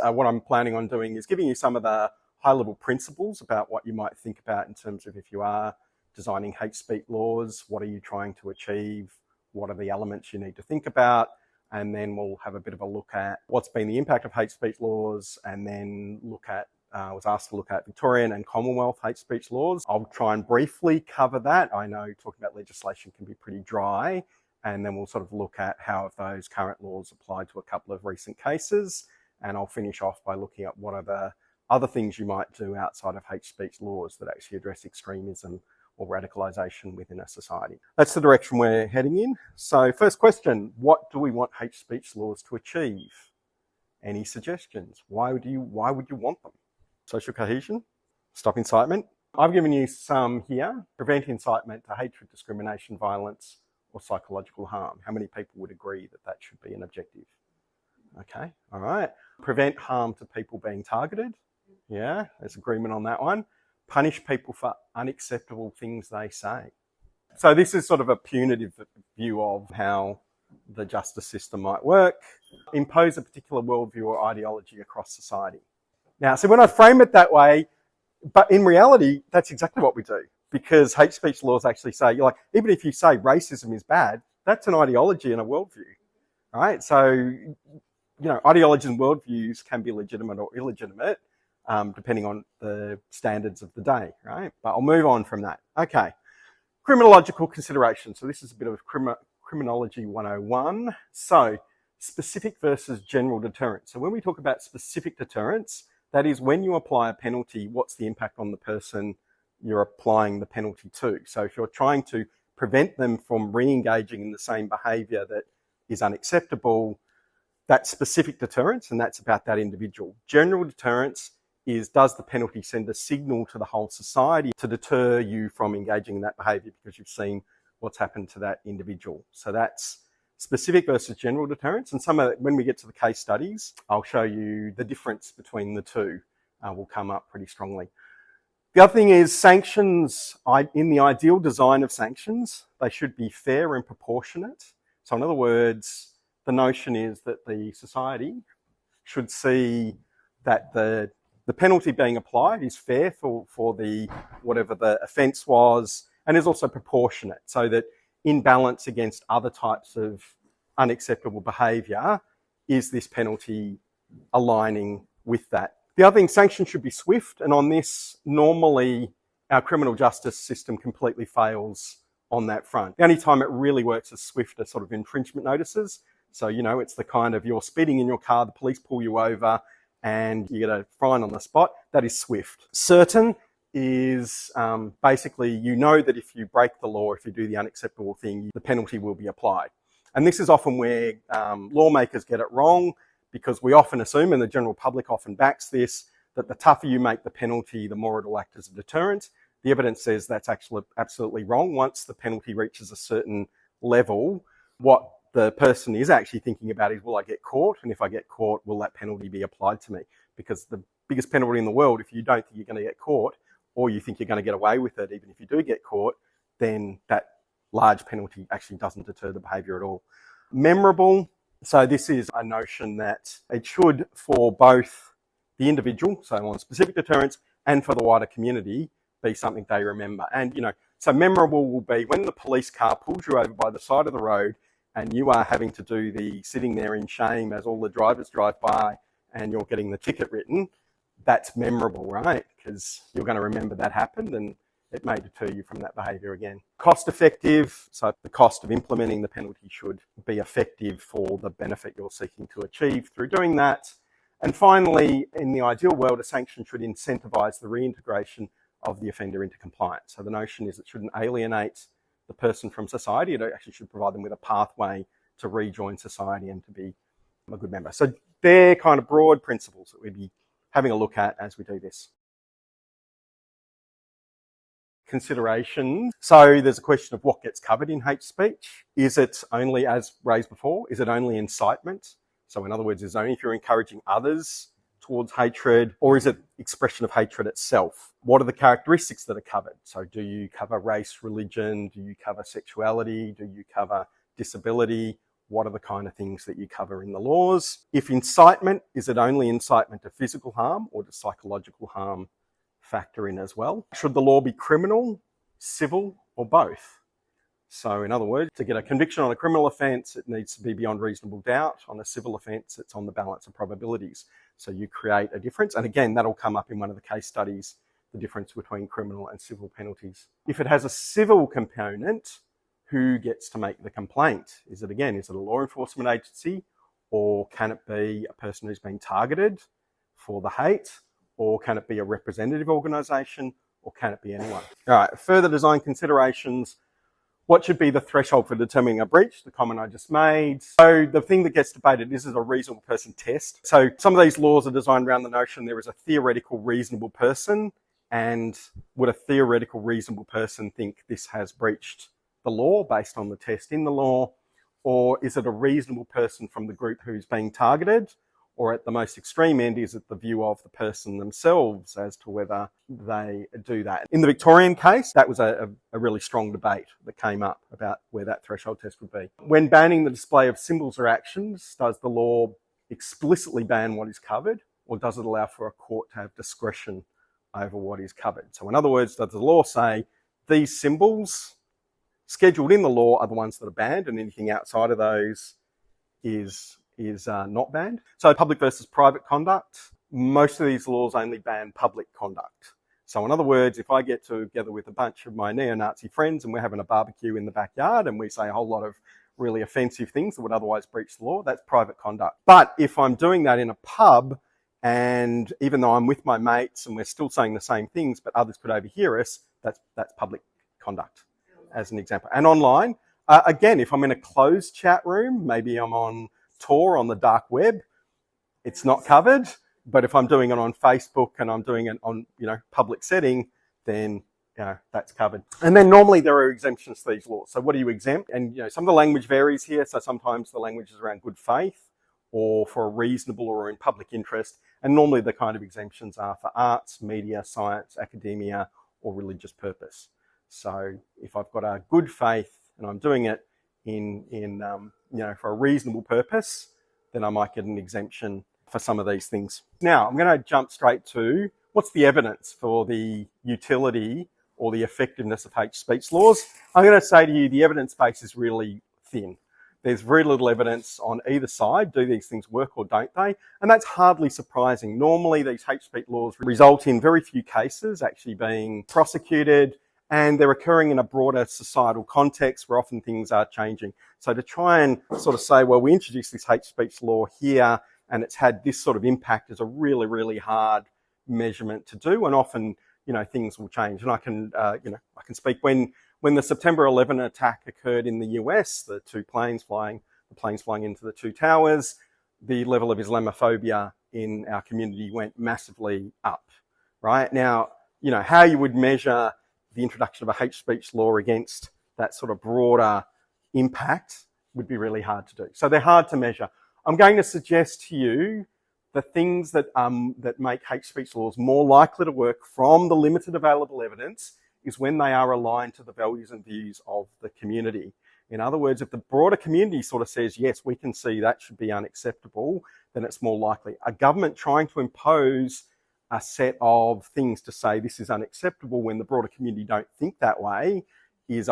What I'm planning on doing is giving you some of the high-level principles about what you might think about in terms of if you are designing hate speech laws, what are you trying to achieve, what are the elements you need to think about, and then we'll have a bit of a look at what's been the impact of hate speech laws, and then I was asked to look at Victorian and Commonwealth hate speech laws. I'll try and briefly cover that. I know talking about legislation can be pretty dry, and then we'll sort of look at how those current laws apply to a couple of recent cases, and I'll finish off by looking at what are the other things you might do outside of hate speech laws that actually address extremism or radicalisation within a society. That's the direction we're heading in. So first question, what do we want hate speech laws to achieve? Any suggestions? Why would you want them? Social cohesion, stop incitement. I've given you some here. Prevent incitement to hatred, discrimination, violence, or psychological harm. How many people would agree that that should be an objective? Okay, all right. Prevent harm to people being targeted. Yeah, there's agreement on that one. Punish people for unacceptable things they say. So this is sort of a punitive view of how the justice system might work. Impose a particular worldview or ideology across society. Now, so when I frame it that way, but in reality, that's exactly what we do, because hate speech laws actually say, even if you say racism is bad, that's an ideology and a worldview, right? So, ideologies and worldviews can be legitimate or illegitimate, depending on the standards of the day, right? But I'll move on from that. Okay, criminological considerations. So this is a bit of criminology 101. So specific versus general deterrence. So when we talk about specific deterrence, that is when you apply a penalty, what's the impact on the person you're applying the penalty to? So if you're trying to prevent them from re-engaging in the same behaviour that is unacceptable, that's specific deterrence, and that's about that individual. General deterrence is, does the penalty send a signal to the whole society to deter you from engaging in that behaviour because you've seen what's happened to that individual? So that's specific versus general deterrence. And when we get to the case studies, I'll show you the difference between the two will come up pretty strongly. The other thing is sanctions. In the ideal design of sanctions, they should be fair and proportionate. So in other words, the notion is that the society should see that the penalty being applied is fair for the whatever the offence was, and is also proportionate, so that in balance against other types of unacceptable behaviour, is this penalty aligning with that? The other thing, sanctions should be swift, and on this, normally our criminal justice system completely fails on that front. The only time it really works is swift are sort of infringement notices. So, it's the kind of, you're speeding in your car, the police pull you over, and you get a fine on the spot. That is swift. Certain is basically, that if you break the law, if you do the unacceptable thing, the penalty will be applied. And this is often where lawmakers get it wrong, because we often assume, and the general public often backs this, that the tougher you make the penalty, the more it will act as a deterrent. The evidence says that's actually absolutely wrong. Once the penalty reaches a certain level, what the person is actually thinking about is, will I get caught? And if I get caught, will that penalty be applied to me? Because the biggest penalty in the world, if you don't think you're going to get caught, or you think you're going to get away with it, even if you do get caught, then that large penalty actually doesn't deter the behaviour at all. Memorable. So this is a notion that it should, for both the individual, so on specific deterrence, and for the wider community, be something they remember. And, so memorable will be when the police car pulls you over by the side of the road and you are having to do the sitting there in shame as all the drivers drive by and you're getting the ticket written. That's memorable, right? Because you're going to remember that happened and it may deter you from that behaviour again. Cost effective. So the cost of implementing the penalty should be effective for the benefit you're seeking to achieve through doing that. And finally, in the ideal world, a sanction should incentivise the reintegration of the offender into compliance. So the notion is it shouldn't alienate the person from society. It actually should provide them with a pathway to rejoin society and to be a good member. So they're kind of broad principles that we'd be having a look at as we do this. Consideration. So there's a question of what gets covered in hate speech. Is it only, as raised before, is it only incitement? So in other words, is it only if you're encouraging others towards hatred, or is it expression of hatred itself? What are the characteristics that are covered? So do you cover race, religion? Do you cover sexuality? Do you cover disability? what are the kind of things that you cover in the laws? If incitement, is it only incitement to physical harm, or does psychological harm factor in as well? Should the law be criminal, civil, or both? So in other words, to get a conviction on a criminal offence, it needs to be beyond reasonable doubt. On a civil offence, it's on the balance of probabilities. So you create a difference. And again, that'll come up in one of the case studies, the difference between criminal and civil penalties. If it has a civil component, who gets to make the complaint? Is it a law enforcement agency, or can it be a person who's been targeted for the hate, or can it be a representative organisation, or can it be anyone? All right, further design considerations. What should be the threshold for determining a breach? The comment I just made. So the thing that gets debated, this is a reasonable person test. So some of these laws are designed around the notion there is a theoretical reasonable person, and would a theoretical reasonable person think this has breached the law based on the test in the law? Or is it a reasonable person from the group who's being targeted? Or at the most extreme end, is it the view of the person themselves as to whether they do that? In the Victorian case, that was a really strong debate that came up about where that threshold test would be. When banning the display of symbols or actions, does the law explicitly ban what is covered, or does it allow for a court to have discretion over what is covered? So in other words, does the law say these symbols scheduled in the law are the ones that are banned, and anything outside of those is not banned? So public versus private conduct, most of these laws only ban public conduct. So in other words, if I get together with a bunch of my neo-Nazi friends and we're having a barbecue in the backyard and we say a whole lot of really offensive things that would otherwise breach the law, that's private conduct. But if I'm doing that in a pub, and even though I'm with my mates and we're still saying the same things, but others could overhear us, that's public conduct, as an example. And online, again, if I'm in a closed chat room, maybe I'm on tour on the dark web, it's not covered. But if I'm doing it on Facebook and I'm doing it on, public setting, then, that's covered. And then normally there are exemptions to these laws. So what do you exempt? And, some of the language varies here. So sometimes the language is around good faith or for a reasonable or in public interest. And normally the kind of exemptions are for arts, media, science, academia, or religious purpose. So if I've got a good faith and I'm doing it for a reasonable purpose, then I might get an exemption for some of these things. Now, I'm going to jump straight to what's the evidence for the utility or the effectiveness of hate speech laws. I'm going to say to you the evidence base is really thin. There's very little evidence on either side. Do these things work or don't they? And that's hardly surprising. Normally, these hate speech laws result in very few cases actually being prosecuted, and they're occurring in a broader societal context where often things are changing. So to try and sort of say, well, we introduced this hate speech law here and it's had this sort of impact is a really, really hard measurement to do. And often, things will change. And I can speak when the September 11 attack occurred in the US, the planes flying into the two towers, the level of Islamophobia in our community went massively up, right? Now, how you would measure the introduction of a hate speech law against that sort of broader impact would be really hard to do. So they're hard to measure. I'm going to suggest to you the things that make hate speech laws more likely to work from the limited available evidence is when they are aligned to the values and views of the community. In other words, if the broader community sort of says, yes, we can see that should be unacceptable, then it's more likely. A government trying to impose a set of things to say this is unacceptable when the broader community don't think that way is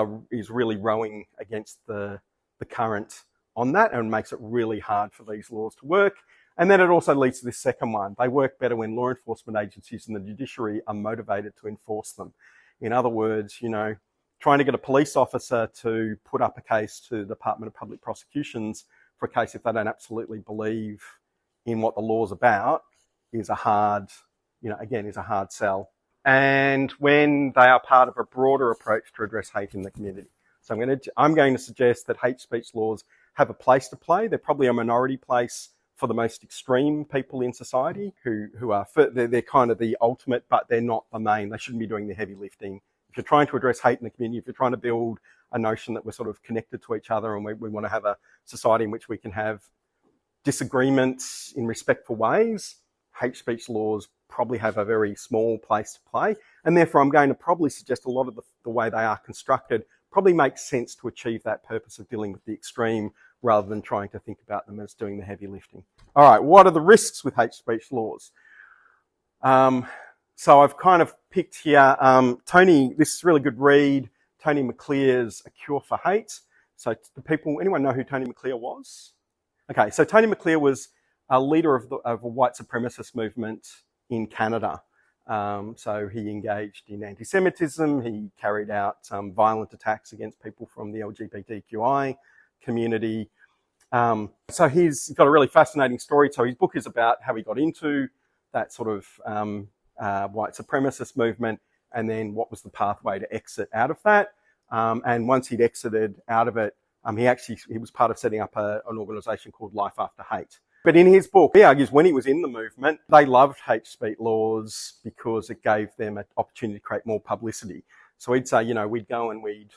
really rowing against the current on that, and makes it really hard for these laws to work. And then it also leads to this second one. They work better when law enforcement agencies and the judiciary are motivated to enforce them. In other words, trying to get a police officer to put up a case to the Department of Public Prosecutions for a case if they don't absolutely believe in what the law's about is a hard sell. And when they are part of a broader approach to address hate in the community. So I'm going to suggest that hate speech laws have a place to play. They're probably a minority place for the most extreme people in society who are, they're kind of the ultimate, but they're not the main. They shouldn't be doing the heavy lifting. If you're trying to address hate in the community, if you're trying to build a notion that we're sort of connected to each other and we want to have a society in which we can have disagreements in respectful ways, hate speech laws probably have a very small place to play. And therefore, I'm going to probably suggest a lot of the way they are constructed probably makes sense to achieve that purpose of dealing with the extreme rather than trying to think about them as doing the heavy lifting. All right, what are the risks with hate speech laws? So I've kind of picked here, this is a really good read, Tony McClere's A Cure for Hate. So anyone know who Tony McClere was? Okay, so Tony McClere was a leader of a white supremacist movement in Canada. So he engaged in anti-Semitism, he carried out violent attacks against people from the LGBTQI community. So he's got a really fascinating story. So his book is about how he got into that sort of white supremacist movement, and then what was the pathway to exit out of that. And once he'd exited out of it, he was part of setting up an organisation called Life After Hate. But in his book, he argues when he was in the movement, they loved hate speech laws because it gave them an opportunity to create more publicity. So he'd say, we'd go and we'd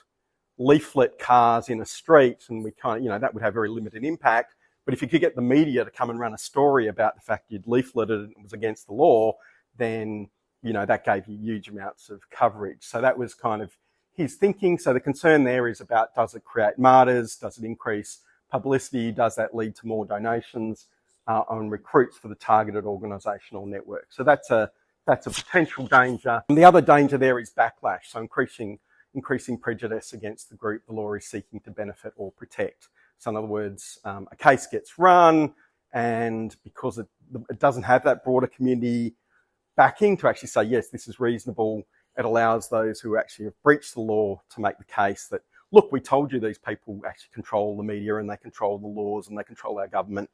leaflet cars in a street, and we that would have very limited impact. But if you could get the media to come and run a story about the fact you'd leafleted and it was against the law, then, that gave you huge amounts of coverage. So that was kind of his thinking. So the concern there is about, does it create martyrs? Does it increase publicity? Does that lead to more donations on recruits for the targeted organisational network? So that's a potential danger. And the other danger there is backlash. So increasing prejudice against the group the law is seeking to benefit or protect. So in other words, a case gets run, and because it doesn't have that broader community backing to actually say, yes, this is reasonable, it allows those who actually have breached the law to make the case that, look, we told you these people actually control the media and they control the laws and they control our government.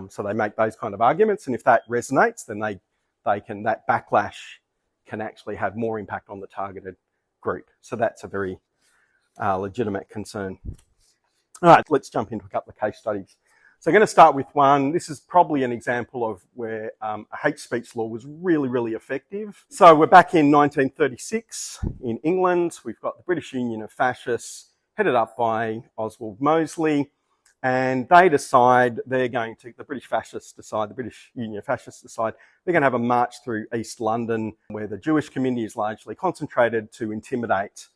So they make those kind of arguments, and if that resonates, then that backlash can actually have more impact on the targeted group. So that's a very legitimate concern. All right, let's jump into a couple of case studies. So I'm going to start with one. This is probably an example of where a hate speech law was really, really effective. So we're back in 1936 in England. We've got the British Union of Fascists, headed up by Oswald Mosley, and they decide the British Union of Fascists decide they're going to have a march through East London, where the Jewish community is largely concentrated, to intimidate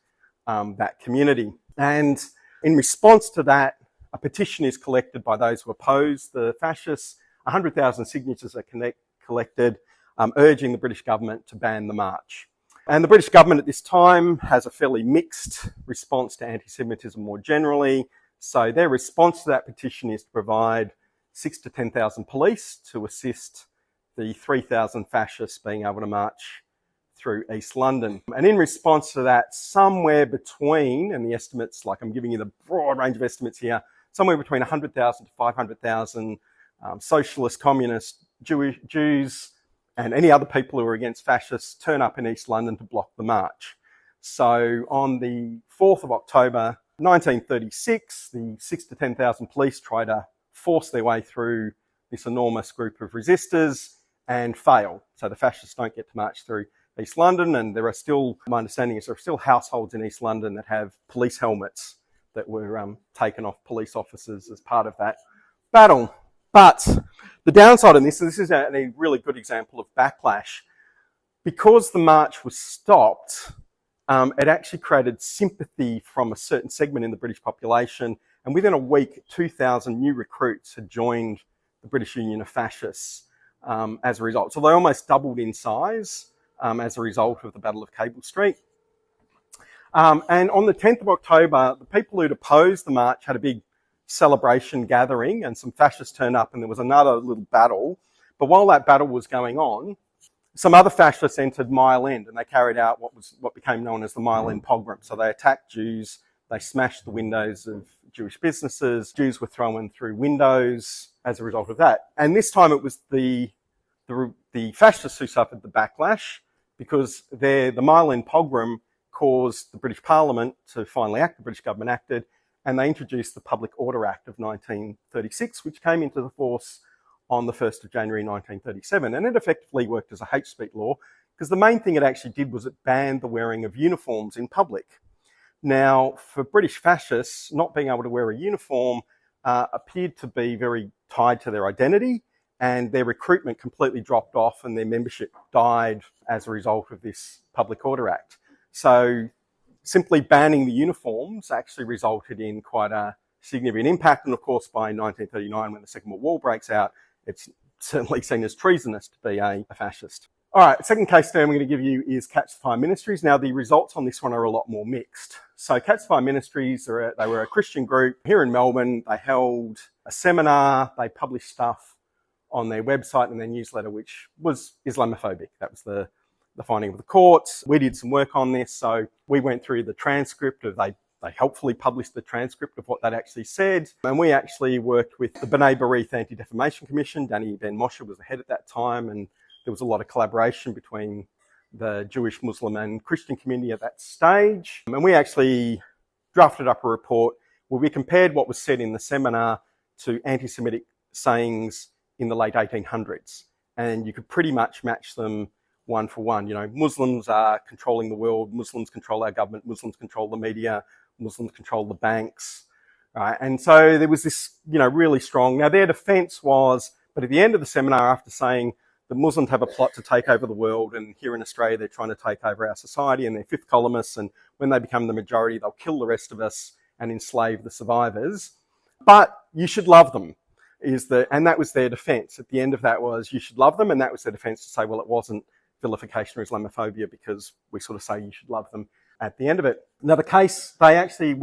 that community. And in response to that, a petition is collected by those who oppose the fascists. 100,000 signatures are collected, urging the British government to ban the march. And the British government at this time has a fairly mixed response to anti-Semitism more generally. So their response to that petition is to provide 6,000 to 10,000 police to assist the 3,000 fascists being able to march through East London. And in response to that, somewhere between, and the estimates, like I'm giving you the broad range of estimates here, somewhere between 100,000 to 500,000 socialist, communist, Jews, and any other people who are against fascists turn up in East London to block the march. So on the 4th of October 1936, the 6,000 to 10,000 police try to force their way through this enormous group of resistors and fail. So the fascists don't get to march through East London, and there are still, my understanding is there are still households in East London that have police helmets that were taken off police officers as part of that battle. But the downside of this, and this is a really good example of backlash, because the march was stopped, it actually created sympathy from a certain segment in the British population, and within a week, 2,000 new recruits had joined the British Union of Fascists as a result. So they almost doubled in size as a result of the Battle of Cable Street. And on the 10th of October, the people who'd opposed the march had a big celebration gathering, and some fascists turned up, and there was another little battle. But while that battle was going on, some other fascists entered Mile End, and they carried out what became known as the Mile End pogrom. So they attacked Jews, they smashed the windows of Jewish businesses, Jews were thrown through windows as a result of that. And this time it was the fascists who suffered the backlash, because the Mile End pogrom caused the British Parliament to finally act. The British government acted, and they introduced the Public Order Act of 1936, which came into force on the 1st of January 1937. And it effectively worked as a hate speech law, because the main thing it actually did was it banned the wearing of uniforms in public. Now, for British fascists, not being able to wear a uniform appeared to be very tied to their identity, and their recruitment completely dropped off, and their membership died as a result of this Public Order Act. So simply banning the uniforms actually resulted in quite a significant impact. And of course, by 1939, when the Second World War breaks out, it's certainly seen as treasonous to be a fascist. All right, second case study I'm going to give you is Catch the Fire Ministries. Now, the results on this one are a lot more mixed. So Catch the Fire Ministries, they were a Christian group here in Melbourne. They held a seminar. They published stuff on their website and their newsletter, which was Islamophobic. That was the finding of the courts. We did some work on this. So we went through the transcript of they helpfully published the transcript of what that actually said. And we actually worked with the B'nai B'rith Anti-Defamation Commission. Danny Ben Moshe was the head at that time, and there was a lot of collaboration between the Jewish, Muslim and Christian community at that stage. And we actually drafted up a report where we compared what was said in the seminar to anti-Semitic sayings in the late 1800s. And you could pretty much match them one for one. You know, Muslims are controlling the world, Muslims control our government, Muslims control the media, Muslims control the banks. Right? And so there was this, really strong. Now their defense was, but at the end of the seminar, after saying the Muslims have a plot to take over the world, and here in Australia, they're trying to take over our society, and they're fifth columnists, and when they become the majority, they'll kill the rest of us and enslave the survivors. But you should love them, and that was their defense. At the end of that was, you should love them, and that was their defense to say, well, it wasn't vilification or Islamophobia because we sort of say you should love them at the end of it. Another case, they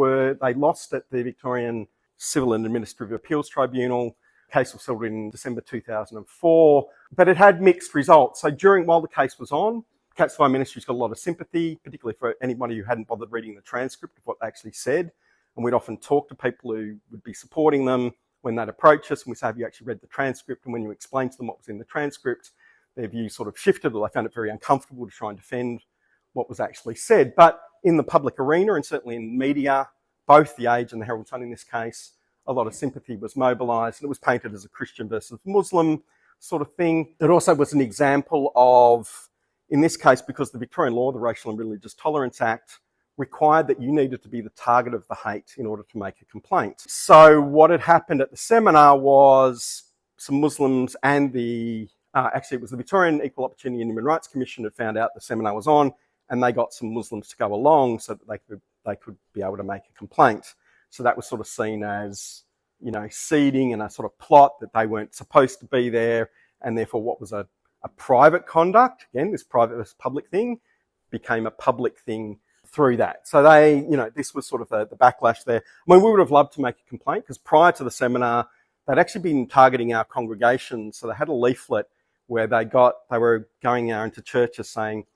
lost at the Victorian Civil and Administrative Appeals Tribunal. The case was settled in December 2004, but it had mixed results. So while the case was on, Catch the Fire Ministries got a lot of sympathy, particularly for anybody who hadn't bothered reading the transcript of what they actually said. And we'd often talk to people who would be supporting them when they'd approach us, and we'd say, have you actually read the transcript? And when you explained to them what was in the transcript, their view sort of shifted, or they found it very uncomfortable to try and defend what was actually said. But in the public arena, and certainly in media, both the Age and the Herald Sun in this case, a lot of sympathy was mobilised, and it was painted as a Christian versus Muslim sort of thing. It also was an example of, in this case, because the Victorian law, the Racial and Religious Tolerance Act, required that you needed to be the target of the hate in order to make a complaint. So what had happened at the seminar was some Muslims and actually it was the Victorian Equal Opportunity and Human Rights Commission had found out the seminar was on, and they got some Muslims to go along so that they could be able to make a complaint. So that was sort of seen as, seeding and a sort of plot that they weren't supposed to be there, and therefore what was a private conduct, again, this public thing, became a public thing through that. So this was sort of the backlash there. I mean, we would have loved to make a complaint because prior to the seminar, they'd actually been targeting our congregation. So they had a leaflet where they were going out into churches saying,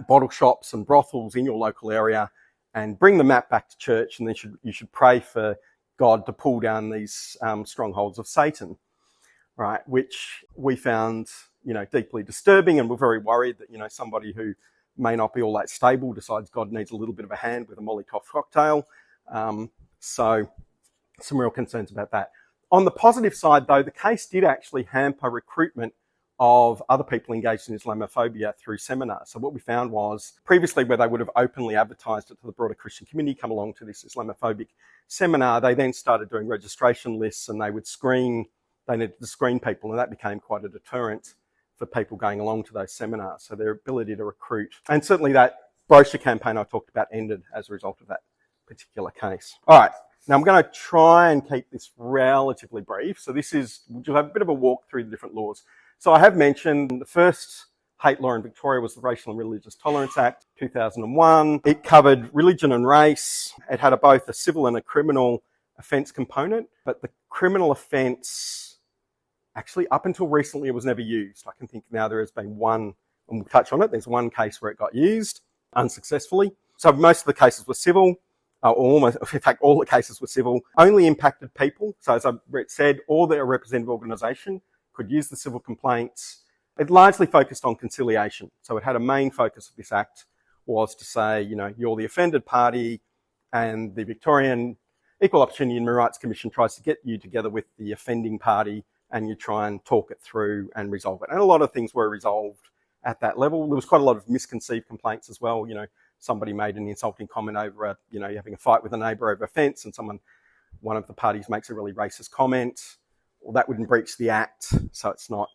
bottle shops and brothels in your local area, and bring the map back to church, and then you should pray for God to pull down these strongholds of Satan, right? Which we found, deeply disturbing, and we're very worried that, somebody who may not be all that stable decides God needs a little bit of a hand with a Molotov cocktail. So some real concerns about that. On the positive side, though, the case did actually hamper recruitment of other people engaged in Islamophobia through seminars. So what we found was, previously where they would have openly advertised it to the broader Christian community, come along to this Islamophobic seminar, they then started doing registration lists, and they needed to screen people, and that became quite a deterrent for people going along to those seminars. So their ability to recruit, and certainly that brochure campaign I talked about ended as a result of that particular case. All right. Now I'm going to try and keep this relatively brief. So we'll have a bit of a walk through the different laws. So I have mentioned the first hate law in Victoria was the Racial and Religious Tolerance Act, 2001. It covered religion and race. It had both a civil and a criminal offence component, but the criminal offence, actually up until recently, it was never used. I can think now there has been one, and we'll touch on it, there's one case where it got used unsuccessfully. So most of the cases were civil. In fact, all the cases were civil, only impacted people. So as I said, all their representative organisation could use the civil complaints. It largely focused on conciliation. So it had a main focus of this act was to say, you're the offended party, and the Victorian Equal Opportunity and Human Rights Commission tries to get you together with the offending party, and you try and talk it through and resolve it. And a lot of things were resolved at that level. There was quite a lot of misconceived complaints as well. Somebody made an insulting comment over you're having a fight with a neighbour over a fence, and one of the parties makes a really racist comment. Well, that wouldn't breach the act, so it's not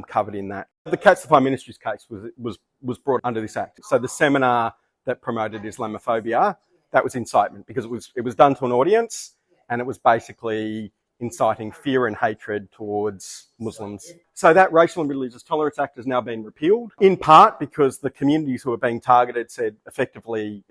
covered in that. The Catch the Fire Ministries case was brought under this act. So the seminar that promoted Islamophobia, that was incitement because it was done to an audience and it was basically inciting fear and hatred towards Muslims. So that Racial and Religious Tolerance Act has now been repealed, in part because the communities who were being targeted said effectively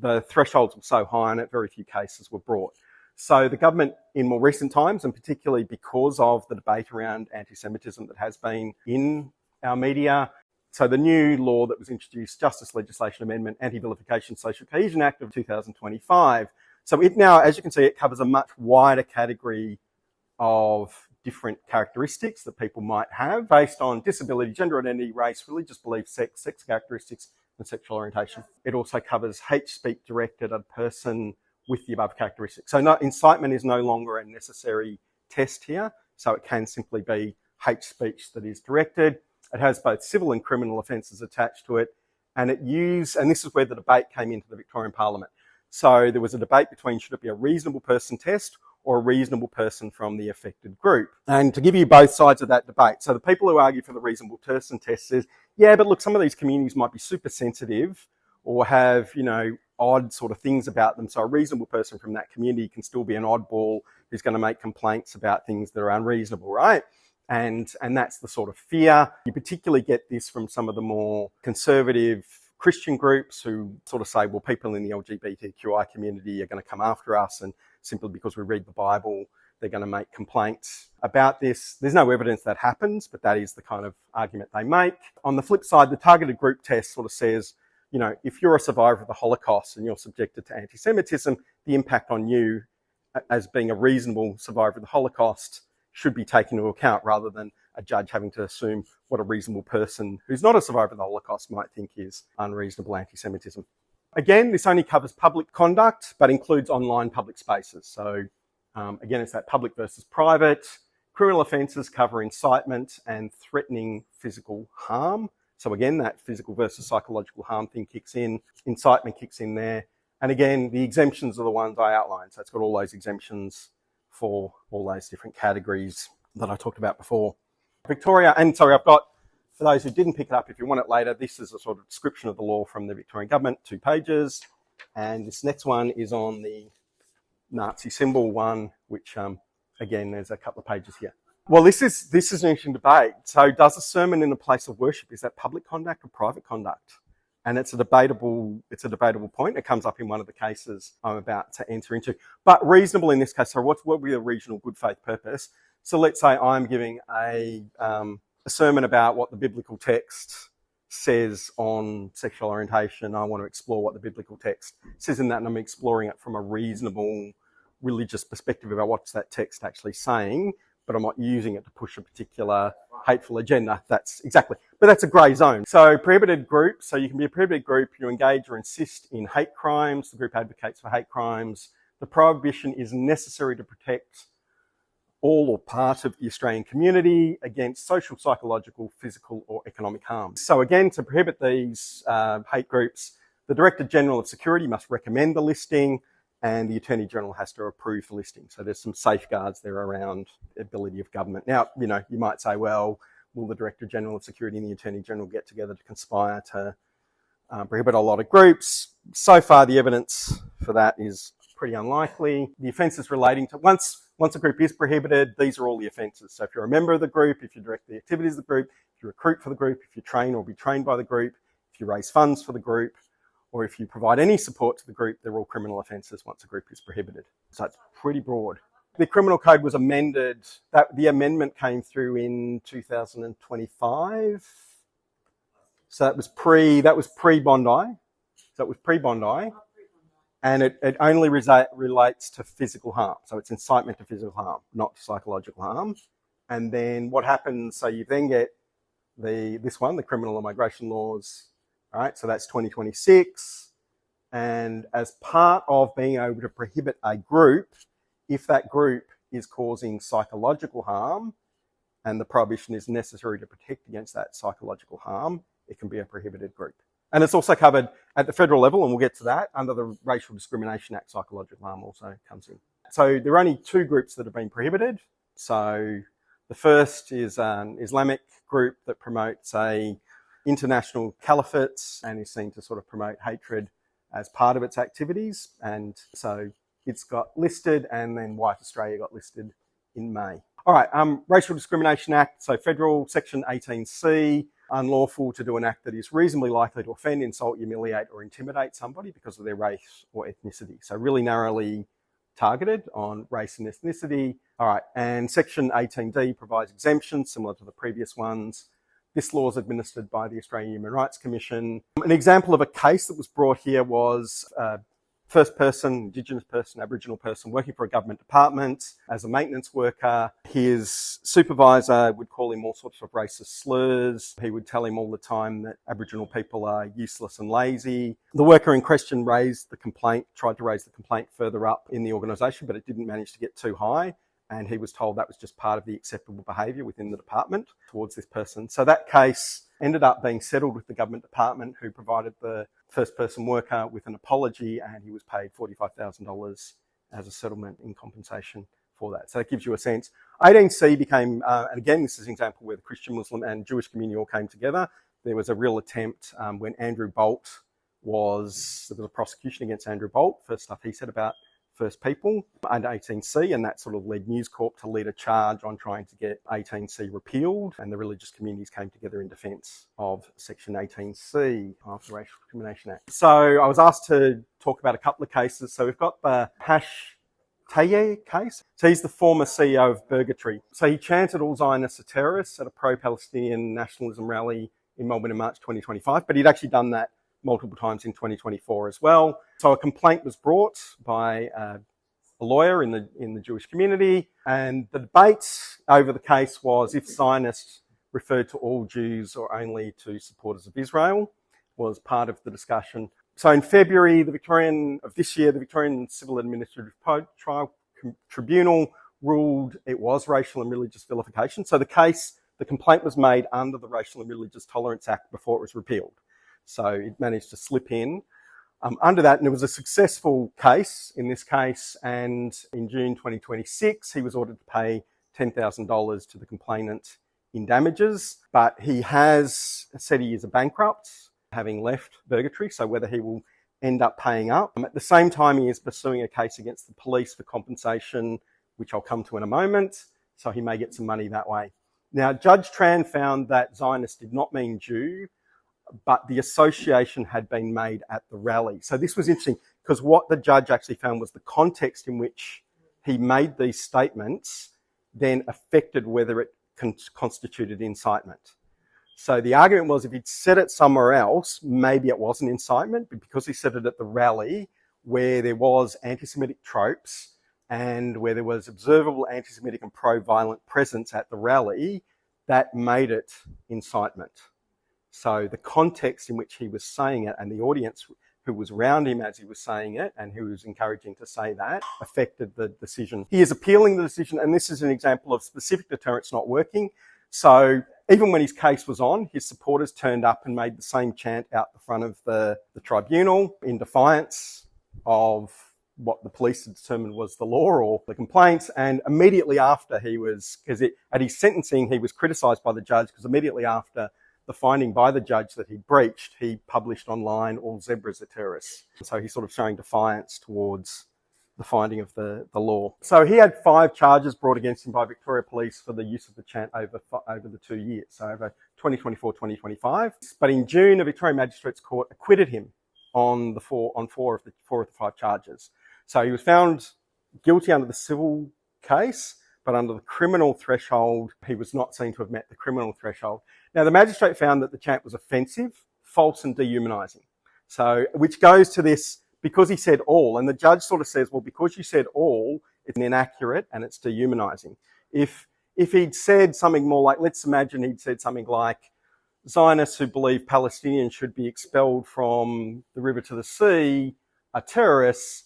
the thresholds were so high and very few cases were brought. So the government in more recent times, and particularly because of the debate around anti-Semitism that has been in our media, so the new law that was introduced, Justice Legislation Amendment, Anti-Vilification Social Cohesion Act of 2025. So it now, as you can see, it covers a much wider category of different characteristics that people might have based on disability, gender identity, race, religious belief, sex characteristics, and sexual orientation. It also covers hate speech directed at a person with the above characteristics. So incitement is no longer a necessary test here. So it can simply be hate speech that is directed. It has both civil and criminal offences attached to it. And and this is where the debate came into the Victorian Parliament. So there was a debate between should it be a reasonable person test or a reasonable person from the affected group. And to give you both sides of that debate, so the people who argue for the reasonable person test says, yeah, but look, some of these communities might be super sensitive or have, odd sort of things about them. So a reasonable person from that community can still be an oddball who's going to make complaints about things that are unreasonable, right? And that's the sort of fear. You particularly get this from some of the more conservative Christian groups who sort of say, well, people in the LGBTQI community are going to come after us, and simply because we read the Bible, they're going to make complaints about this. There's no evidence that happens, but that is the kind of argument they make. On the flip side, the targeted group test sort of says, if you're a survivor of the Holocaust and you're subjected to anti-Semitism, the impact on you as being a reasonable survivor of the Holocaust should be taken into account rather than a judge having to assume what a reasonable person who's not a survivor of the Holocaust might think is unreasonable anti-Semitism. Again, this only covers public conduct, but includes online public spaces. So again, it's that public versus private. Criminal offences cover incitement and threatening physical harm. So again, that physical versus psychological harm thing kicks in. Incitement kicks in there. And again, the exemptions are the ones I outlined. So it's got all those exemptions for all those different categories that I talked about before. Victoria, and sorry, I've got, for those who didn't pick it up, if you want it later, this is a sort of description of the law from the Victorian government, 2 pages. And this next one is on the Nazi symbol one, which again, there's a couple of pages here. Well, this is an interesting debate. So does a sermon in a place of worship, is that public conduct or private conduct? And it's a debatable point. It comes up in one of the cases I'm about to enter into. But reasonable in this case, so what would be a reasonable good faith purpose? So let's say I'm giving a sermon about what the biblical text says on sexual orientation. I want to explore what the biblical text says in that, and I'm exploring it from a reasonable religious perspective about what's that text actually saying, but I'm not using it to push a particular hateful agenda. But that's a grey zone. So prohibited group, so you can be a prohibited group, you engage or insist in hate crimes, the group advocates for hate crimes. The prohibition is necessary to protect all or part of the Australian community against social, psychological, physical or economic harm. So again, to prohibit these hate groups, the Director General of Security must recommend the listing, and the Attorney General has to approve the listing. So there's some safeguards there around the ability of government. Now, you might say, well, will the Director General of Security and the Attorney General get together to conspire to prohibit a lot of groups? So far, the evidence for that is pretty unlikely. The offences relating to, once a group is prohibited, these are all the offences. So if you're a member of the group, if you direct the activities of the group, if you recruit for the group, if you train or be trained by the group, if you raise funds for the group, or if you provide any support to the group, they're all criminal offences once a group is prohibited. So it's pretty broad. The criminal code was amended. The amendment came through in 2025. So that was pre-Bondi. And it only relates to physical harm. So it's incitement to physical harm, not to psychological harm. And then what happens, so you then get this one, the criminal and migration laws. All right, so that's 2026. And as part of being able to prohibit a group, if that group is causing psychological harm and the prohibition is necessary to protect against that psychological harm, it can be a prohibited group. And it's also covered at the federal level, and we'll get to that, under the Racial Discrimination Act, psychological harm also comes in. So there are only 2 groups that have been prohibited. So the first is an Islamic group that promotes a international caliphates and is seen to sort of promote hatred as part of its activities. And so it's got listed, and then White Australia got listed in May. All right, Racial Discrimination Act. So federal section 18C, unlawful to do an act that is reasonably likely to offend, insult, humiliate or intimidate somebody because of their race or ethnicity. So really narrowly targeted on race and ethnicity. All right, and section 18D provides exemptions similar to the previous ones. This law is administered by the Australian Human Rights Commission. An example of a case that was brought here was first person, Indigenous person, Aboriginal person working for a government department as a maintenance worker. His supervisor would call him all sorts of racist slurs. He would tell him all the time that Aboriginal people are useless and lazy. The worker in question tried to raise the complaint further up in the organisation, but it didn't manage to get too high. And he was told that was just part of the acceptable behaviour within the department towards this person. So that case ended up being settled with the government department, who provided the first person worker with an apology, and he was paid $45,000 as a settlement in compensation for that. So that gives you a sense. 18C became, and again, this is an example where the Christian, Muslim and Jewish community all came together. There was a real attempt when there was a prosecution against Andrew Bolt, first stuff he said about First People under 18C, and that sort of led News Corp to lead a charge on trying to get 18C repealed, and the religious communities came together in defence of Section 18C of the Racial Discrimination Act. So I was asked to talk about a couple of cases. So we've got the Hash Taye case. So he's the former CEO of Burgertree. So he chanted all Zionists are terrorists at a pro-Palestinian nationalism rally in Melbourne in March 2025, but he'd actually done that multiple times in 2024 as well. So a complaint was brought by a lawyer in the Jewish community, and the debate over the case was if Zionists referred to all Jews or only to supporters of Israel was part of the discussion. So in February the Victorian Civil Administrative Trial Tribunal ruled it was racial and religious vilification. So the complaint was made under the Racial and Religious Tolerance Act before it was repealed. So it managed to slip in under that, and it was a successful case in this case. And in June 2026, he was ordered to pay $10,000 to the complainant in damages. But he has said he is a bankrupt, having left Burgertree, so whether he will end up paying up. At the same time, he is pursuing a case against the police for compensation, which I'll come to in a moment, so he may get some money that way. Now, Judge Tran found that Zionist did not mean Jew, but the association had been made at the rally. So this was interesting, because what the judge actually found was the context in which he made these statements then affected whether it constituted incitement. So the argument was if he'd said it somewhere else, maybe it wasn't incitement, but because he said it at the rally where there was anti-Semitic tropes and where there was observable anti-Semitic and pro-violent presence at the rally, that made it incitement. So the context in which he was saying it and the audience who was around him as he was saying it and who was encouraging to say that affected the decision. He is appealing the decision, and this is an example of specific deterrence not working. So even when his case was on, his supporters turned up and made the same chant out the front of the tribunal in defiance of what the police had determined was the law or the complaints. And immediately after at his sentencing, he was criticised by the judge, because immediately after the finding by the judge that he breached, he published online, all zebras are terrorists. So he's sort of showing defiance towards the finding of the law. So he had 5 charges brought against him by Victoria Police for the use of the chant over the 2 years, so over 2024-2025. But in June, a Victorian Magistrates Court acquitted him on 4 of the 5 charges. So he was found guilty under the civil case, but under the criminal threshold, he was not seen to have met the criminal threshold. Now, the magistrate found that the chant was offensive, false and dehumanising. So, which goes to this, because he said all, and the judge sort of says, well, because you said all, it's inaccurate and it's dehumanising. If he'd said something more like, let's imagine he'd said something like, Zionists who believe Palestinians should be expelled from the river to the sea are terrorists,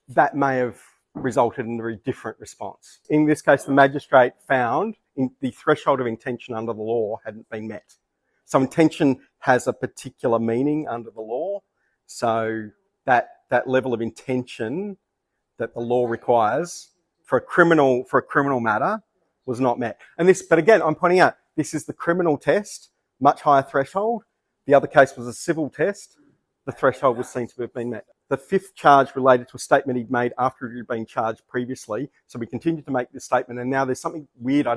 that may have resulted in a very different response. In this case, the magistrate found the threshold of intention under the law hadn't been met. So intention has a particular meaning under the law. So that level of intention that the law requires for a criminal matter was not met. But again, I'm pointing out, this is the criminal test, much higher threshold. The other case was a civil test. The threshold was seen to have been met. The fifth charge related to a statement he'd made after he had been charged previously. So we continued to make this statement, and now there's something weird I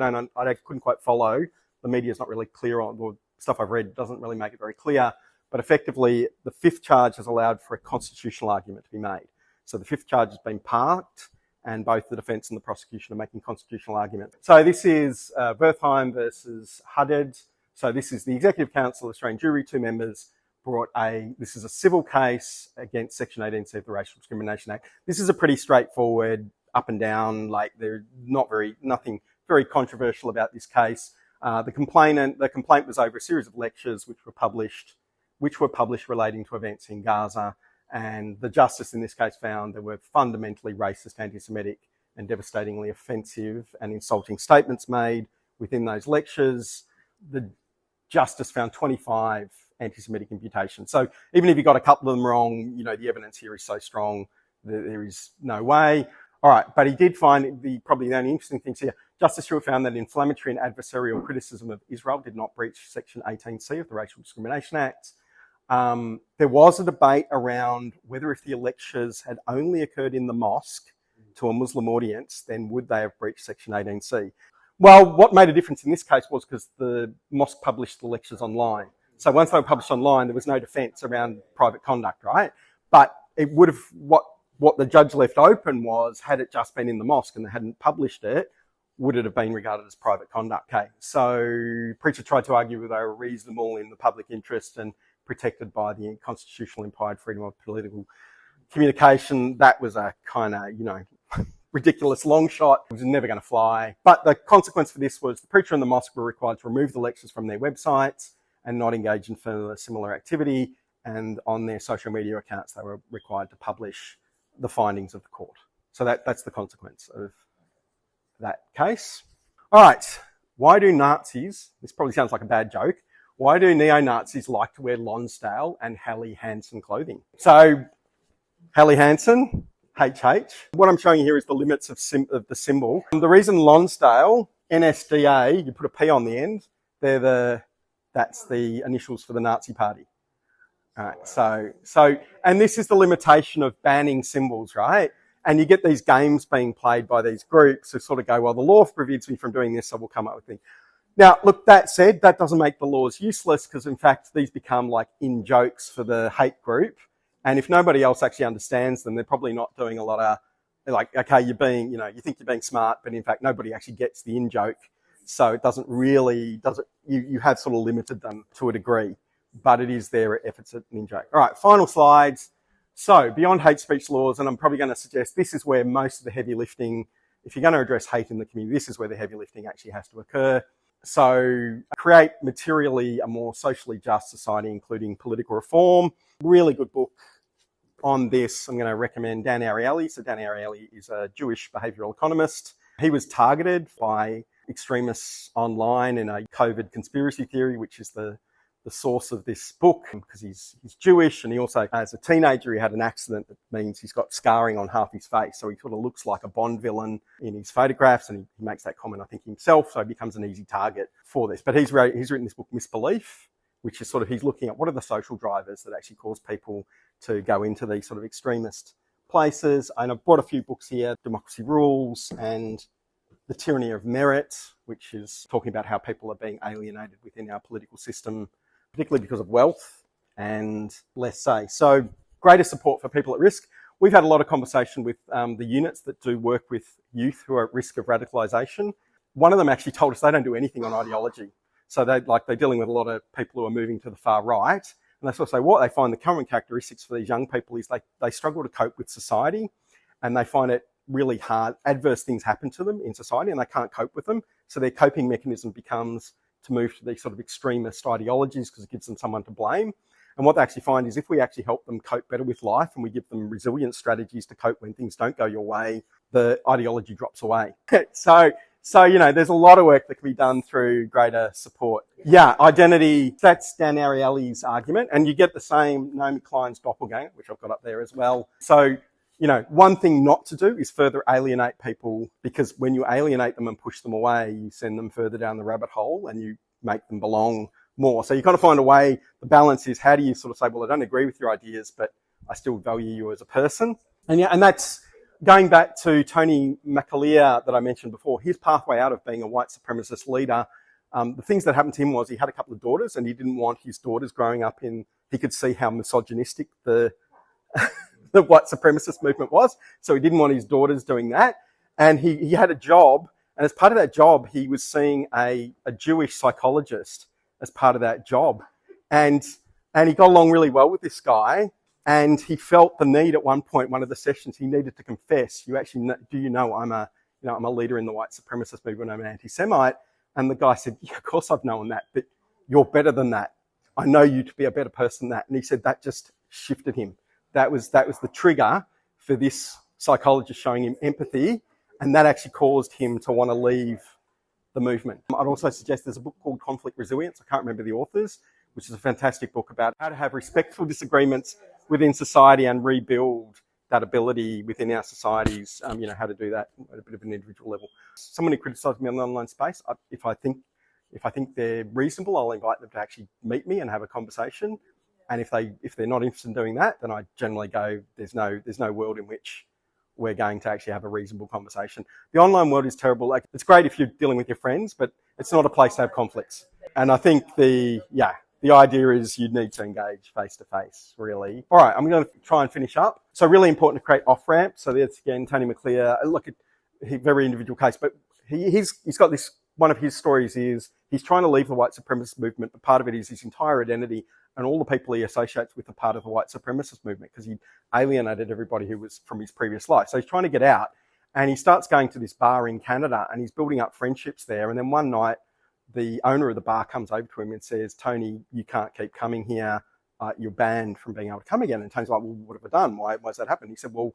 couldn't quite follow. The media's not really clear on, or stuff I've read doesn't really make it very clear. But effectively, the fifth charge has allowed for a constitutional argument to be made. So the fifth charge has been parked, and both the defence and the prosecution are making constitutional arguments. So this is Wertheim versus Haddad. So this is the Executive Council, Australian jury, 2 members, this is a civil case against Section 18C of the Racial Discrimination Act. This is a pretty straightforward, up and down, like there's nothing very controversial about this case. The complaint was over a series of lectures which were published relating to events in Gaza, and the justice in this case found there were fundamentally racist, anti-Semitic, and devastatingly offensive and insulting statements made within those lectures. The justice found 25 anti-Semitic imputations. So even if you got a couple of them wrong, the evidence here is so strong that there is no way. All right, but he did find probably the only interesting things here. Justice Stewart found that inflammatory and adversarial criticism of Israel did not breach Section 18C of the Racial Discrimination Act. There was a debate around whether if the lectures had only occurred in the mosque to a Muslim audience, then would they have breached Section 18C? Well, what made a difference in this case was because the mosque published the lectures online. So once they were published online, there was no defence around private conduct, right? But it would have, what the judge left open was, had it just been in the mosque and they hadn't published it, would it have been regarded as private conduct? Okay, so Preacher tried to argue that they were reasonable in the public interest and protected by the constitutional implied freedom of political communication. That was a kind of, ridiculous long shot. It was never going to fly. But the consequence for this was the preacher and the mosque were required to remove the lectures from their websites and not engage in further similar activity. And on their social media accounts, they were required to publish the findings of the court. So that's the consequence of that case. All right. Why do Nazis, this probably sounds like a bad joke, why do neo-Nazis like to wear Lonsdale and Helly Hansen clothing? So Helly Hansen, HH. What I'm showing you here is the limits of the symbol. The reason Lonsdale, NSDA, you put a P on the end, that's the initials for the Nazi party. All right, so, and this is the limitation of banning symbols, right? And you get these games being played by these groups who sort of go, well, the law forbids me from doing this, so we'll come up with things. Now, look, that said, that doesn't make the laws useless because, in fact, these become like in-jokes for the hate group. And if nobody else actually understands them, they're probably not doing a lot of, like, okay, you think you're being smart, but in fact, nobody actually gets the in-joke. So it doesn't really, you have sort of limited them to a degree, but it is their efforts at an in-joke. All right, final slides. So beyond hate speech laws, and I'm probably going to suggest this is where most of the heavy lifting, if you're going to address hate in the community, this is where the heavy lifting actually has to occur. So create materially a more socially just society, including political reform. Really good book on this. I'm going to recommend Dan Ariely. So Dan Ariely is a Jewish behavioural economist. He was targeted by extremists online in a COVID conspiracy theory, which is the source of this book, because he's Jewish, and he also, as a teenager, he had an accident that means he's got scarring on half his face, so he sort of looks like a Bond villain in his photographs, and he makes that comment, I think, himself, so he becomes an easy target for this. But he's written this book, Misbelief, which is sort of, he's looking at what are the social drivers that actually cause people to go into these sort of extremist places. And I've brought a few books here, Democracy Rules and The Tyranny of Merit, which is talking about how people are being alienated within our political system, particularly because of wealth and less say. So greater support for people at risk. We've had a lot of conversation with the units that do work with youth who are at risk of radicalisation. One of them actually told us they don't do anything on ideology. So they're dealing with a lot of people who are moving to the far right. And they sort of say what they find the common characteristics for these young people is they struggle to cope with society, and they find it really hard. Adverse things happen to them in society and they can't cope with them. So their coping mechanism becomes to move to these sort of extremist ideologies because it gives them someone to blame. And what they actually find is if we actually help them cope better with life and we give them resilient strategies to cope when things don't go your way, the ideology drops away. So, there's a lot of work that can be done through greater support. Yeah, identity, that's Dan Ariely's argument. And you get the same Naomi Klein's doppelganger, which I've got up there as well. So, one thing not to do is further alienate people, because when you alienate them and push them away, you send them further down the rabbit hole and you make them belong more. So you kind of find a way, the balance is how do you sort of say, well, I don't agree with your ideas, but I still value you as a person. And yeah, and that's going back to Tony McAleer that I mentioned before, his pathway out of being a white supremacist leader. The things that happened to him was he had a couple of daughters and he didn't want his daughters growing up in, he could see how misogynistic the white supremacist movement was. So he didn't want his daughters doing that. And he had a job. And as part of that job, he was seeing a Jewish psychologist as part of that job. And he got along really well with this guy. And he felt the need at one point, one of the sessions, he needed to confess, you actually know, do you know I'm a leader in the white supremacist movement, I'm an anti-Semite. And the guy said, yeah, of course I've known that, but you're better than that. I know you to be a better person than that. And he said that just shifted him. That was the trigger for this psychologist showing him empathy. And that actually caused him to want to leave the movement. I'd also suggest there's a book called Conflict Resilience. I can't remember the authors, which is a fantastic book about how to have respectful disagreements within society and rebuild that ability within our societies, how to do that at a bit of an individual level. Someone who criticised me on the online space, if I think they're reasonable, I'll invite them to actually meet me and have a conversation. And if they're not interested in doing that, then I generally go, there's no world in which we're going to actually have a reasonable conversation. The online world is terrible. Like, it's great if you're dealing with your friends, but it's not a place to have conflicts. And I think the idea is you need to engage face to face, really. All right, I'm going to try and finish up. So really important to create off-ramps. So that's, again, Tony McAleer. Look, at a very individual case, but he's got this, one of his stories is he's trying to leave the white supremacist movement, but part of it is his entire identity and all the people he associates with are part of the white supremacist movement because he alienated everybody who was from his previous life. So he's trying to get out and he starts going to this bar in Canada and he's building up friendships there. And then one night, the owner of the bar comes over to him and says, Tony, you can't keep coming here. You're banned from being able to come again. And Tony's like, well, what have I done? Why's that happened? He said, well,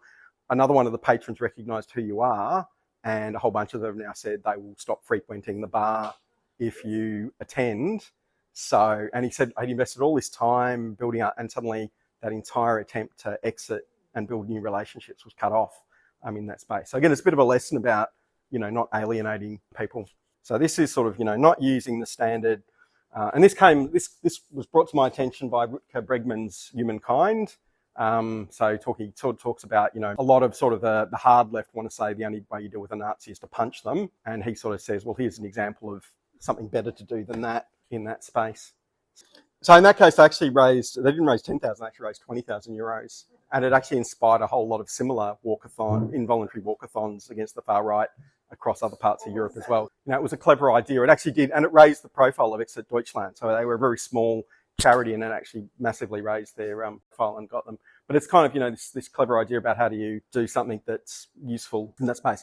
another one of the patrons recognised who you are and a whole bunch of them now said they will stop frequenting the bar if you attend. So, and he said he'd invested all this time building up and suddenly that entire attempt to exit and build new relationships was cut off in that space. So again, it's a bit of a lesson about, not alienating people. So this is sort of, not using the standard. And this was brought to my attention by Rutger Bregman's Humankind. So he sort of talks about, a lot of sort of the hard left want to say the only way you deal with a Nazi is to punch them. And he sort of says, well, here's an example of something better to do than that in that space. So in that case, they didn't raise 10,000, they actually raised 20,000 euros. And it actually inspired a whole lot of similar involuntary walkathons against the far right across other parts of Europe as well. It was a clever idea. It actually did, and it raised the profile of Exit Deutschland. So they were a very small charity and it actually massively raised their profile and got them. But it's kind of, this clever idea about how do you do something that's useful in that space.